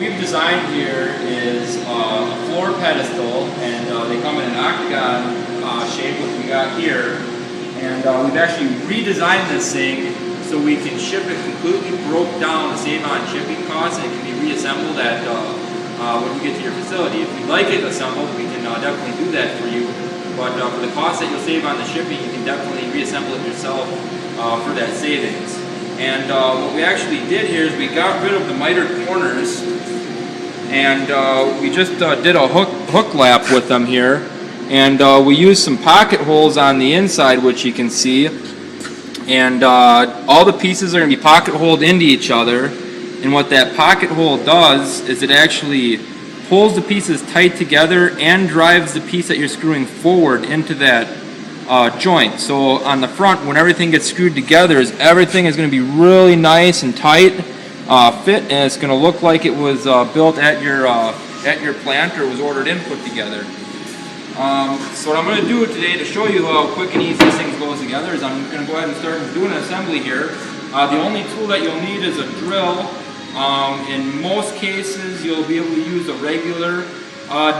we've designed here is a floor pedestal, and they come in an octagon shape, which we got here. And we've actually redesigned this thing so we can ship it completely broke down to save on shipping costs, and it can be reassembled at when you get to your facility. If you'd like it assembled, we can definitely do that for you. But for the cost that you'll save on the shipping, you can definitely reassemble it yourself for that savings. And what we actually did here is we got rid of the mitered corners, and we just did a hook lap with them here. And we used some pocket holes on the inside, which you can see. And all the pieces are going to be pocket holed into each other. And what that pocket hole does is it actually pulls the pieces tight together and drives the piece that you're screwing forward into that joint. So on the front, when everything gets screwed together, everything is going to be really nice and tight, fit, and it's going to look like it was built at your plant or was ordered and put together. So what I'm going to do today to show you how quick and easy this thing goes together is I'm going to go ahead and start doing an assembly here. The only tool that you'll need is a drill. In most cases you'll be able to use a regular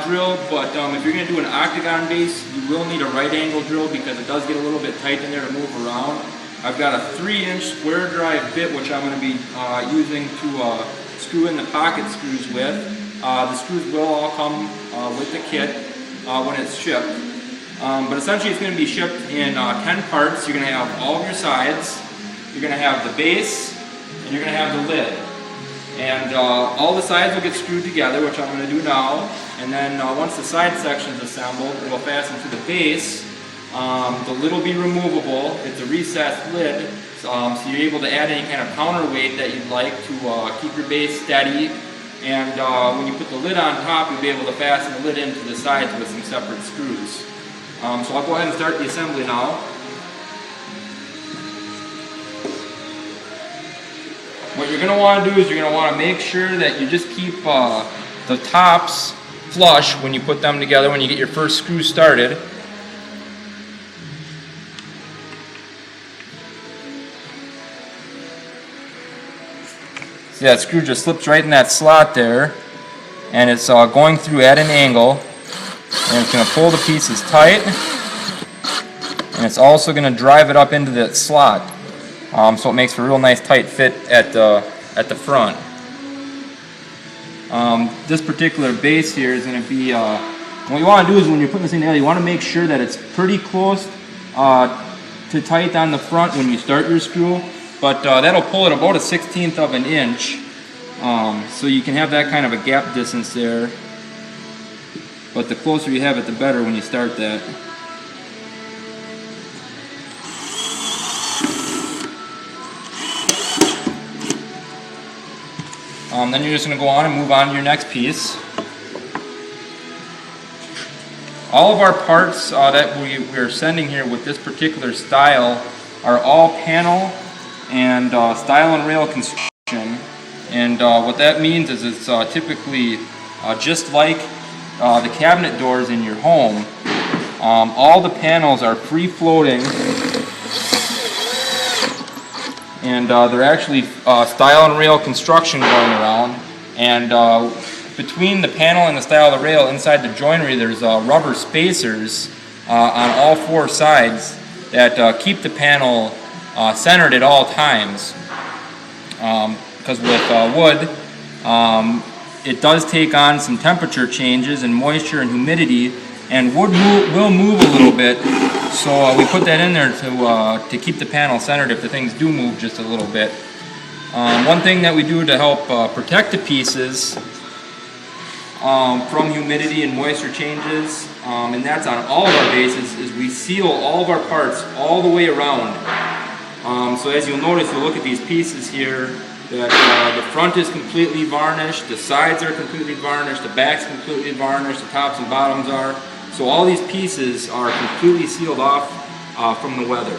drill, but if you're going to do an octagon base, you will need a right angle drill because it does get a little bit tight in there to move around. I've got a 3-inch square drive bit which I'm going to be using to screw in the pocket screws with. The screws will all come with the kit when it's shipped. But essentially it's going to be shipped in 10 parts. You're going to have all of your sides, you're going to have the base, and you're going to have the lid. And all the sides will get screwed together, which I'm going to do now. And then once the side section is assembled, it will fasten to the base. The lid will be removable. It's a recessed lid, so you're able to add any kind of counterweight that you'd like to keep your base steady. And when you put the lid on top, you'll be able to fasten the lid into the sides with some separate screws. So I'll go ahead and start the assembly now. What you're going to want to do is you're going to want to make sure that you just keep the tops flush when you put them together, when you get your first screw started. See, that screw just slips right in that slot there, and it's going through at an angle, and it's going to pull the pieces tight, and it's also going to drive it up into that slot. So it makes for a real nice tight fit at the front. This particular base here is going to be, what you want to do is when you're putting this thing together, you want to make sure that it's pretty close to tight on the front when you start your screw, but that'll pull it about a 1/16 of an inch, so you can have that kind of a gap distance there, but the closer you have it, the better when you start that. Then you're just going to go on and move on to your next piece. All of our parts that we're sending here with this particular style are all panel and stile and rail construction. And what that means is it's typically just like the cabinet doors in your home. All the panels are free floating, and they're actually stile and rail construction going around, and between the panel and the stile of the rail inside the joinery there's rubber spacers on all 4 sides that keep the panel centered at all times, because with wood it does take on some temperature changes and moisture and humidity, and wood will move a little bit, so we put that in there to keep the panel centered if the things do move just a little bit. One thing that we do to help protect the pieces from humidity and moisture changes, and that's on all of our bases, is we seal all of our parts all the way around. So as you'll notice, you'll look at these pieces here, that the front is completely varnished, the sides are completely varnished, the back's completely varnished, the tops and bottoms are. So all these pieces are completely sealed off from the weather.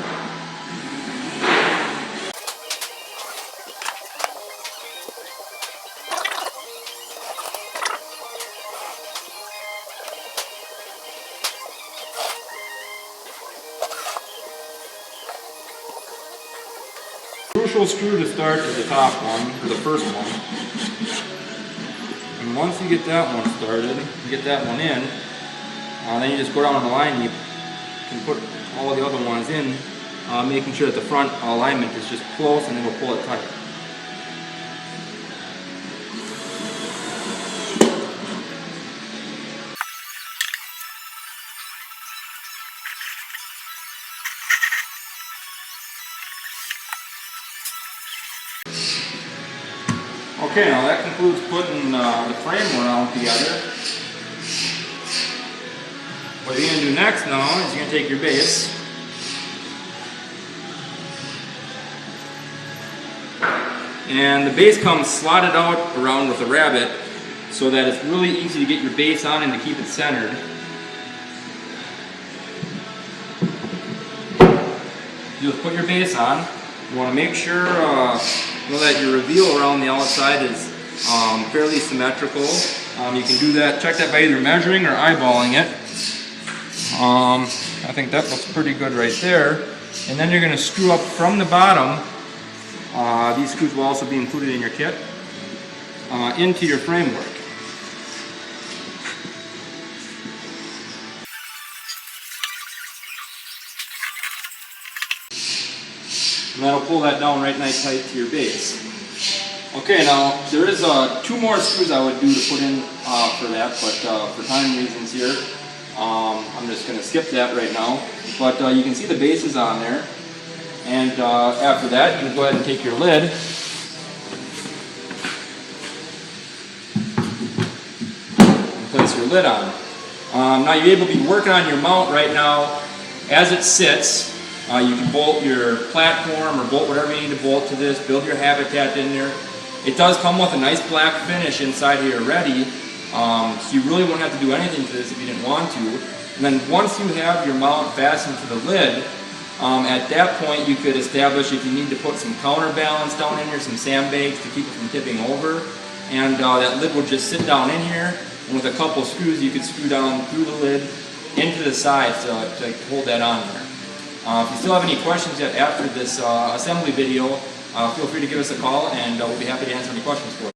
Crucial screw to start is the top one, or the first one. And once you get that one started, you get that one in, then you just go down the line and you can put all the other ones in, making sure that the front alignment is just close, and then we'll pull it tight. Okay, now that concludes putting the frame around together. What you're going to do next now is you're going to take your base and the base comes slotted out around with a rabbet so that it's really easy to get your base on and to keep it centered. You just put your base on. You want to make sure that your reveal around the outside is fairly symmetrical. You can do that, check that by either measuring or eyeballing it. I think that looks pretty good right there. And then you're going to screw up from the bottom. These screws will also be included in your kit, into your framework. And that'll pull that down right nice tight to your base. Okay, now there is 2 more screws I would do to put in for that, but for time reasons here, I'm just going to skip that right now. But you can see the base is on there, and after that you can go ahead and take your lid and place your lid on. Now you're able to be working on your mount right now as it sits. You can bolt your platform or bolt whatever you need to bolt to this, build your habitat in there. It does come with a nice black finish inside here already, so you really won't have to do anything to this if you didn't want to. And then once you have your mount fastened to the lid, at that point you could establish if you need to put some counterbalance down in here, some sandbags to keep it from tipping over. And that lid will just sit down in here, and with a couple screws you could screw down through the lid into the sides to hold that on there. If you still have any questions yet after this assembly video, feel free to give us a call, and we'll be happy to answer any questions for you.